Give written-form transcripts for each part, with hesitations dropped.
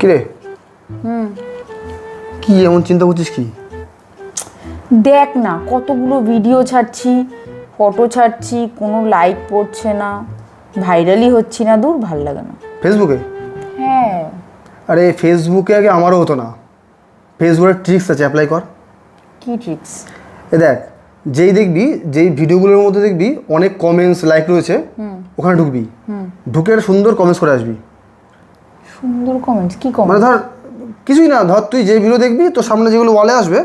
কিরে কি এমন চিন্তা করছিস কি? দেখ না কতগুলো ভিডিও ছাড়ছি, ফটো ছাড়ছি, কোনো লাইক পড়ছে না, ভাইরালই হচ্ছি না, দূর ভাল লাগে না। ফেসবুকে? হ্যাঁ। আরে ফেসবুকে আগে আমারও হতো না। ফেসবুকের ট্রিক্স আছে, অ্যাপ্লাই কর। কি ট্রিক্স? এ দেখ, যেই ভিডিওগুলোর মধ্যে দেখবি অনেক কমেন্টস লাইক রয়েছে, ওখানে ঢুকবি, ঢুকে একটা সুন্দর কমেন্টস করে আসবি। সুন্দর কমেন্টস? কি মানে কমেন্ট? ধর কিছুই না, ধর তুই যে ভিডিও দেখবি তোর সামনে যেগুলো ওয়ালে আসবে,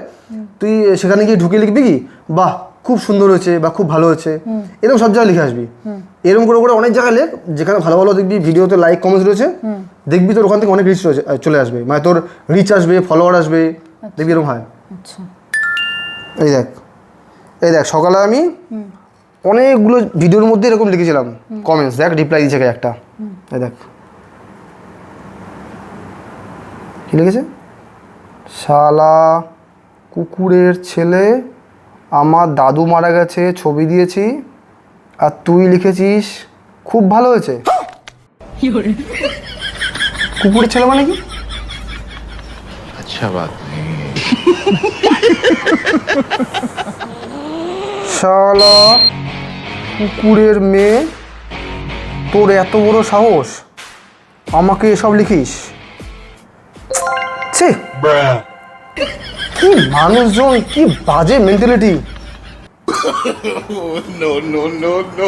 তুই সেখানে গিয়ে ঢুকে লিখবি কি, বাহ খুব সুন্দর হয়েছে বা খুব ভালো হয়েছে, এরকম সব জায়গায় লিখে আসবি। এরকম করে করে অনেক জায়গায় লেখ, যেখানে ভালো ভালো দেখবি ভিডিওতে লাইক কমেন্টস রয়েছে, দেখবি তোর ওখান থেকে অনেক রিচ চলে আসবে, মানে তোর রিচ আসবে, ফলোয়ার আসবে, দেখবি এরকম হয়। আচ্ছা। এই দেখ সকালে আমি অনেকগুলো ভিডিওর মধ্যে এরকম লিখেছিলাম কমেন্টস, দেখ রিপ্লাই দিয়েছে একটা। এই দেখ কি লিখেছে, শালা কুকুরের ছেলে, আমার দাদু মারা গেছে, ছবি দিয়েছি, আর তুই লিখেছিস খুব ভালো হয়েছে। কুকুরের ছেলে মানে কি? अच्छा बात नहीं है। শালা কুকুরের মেয়ে, তোর এত বড় সাহস আমাকে এসব লিখিস? ছি, কি মানুষজন, কি বাজে mentality. No, no, no, no.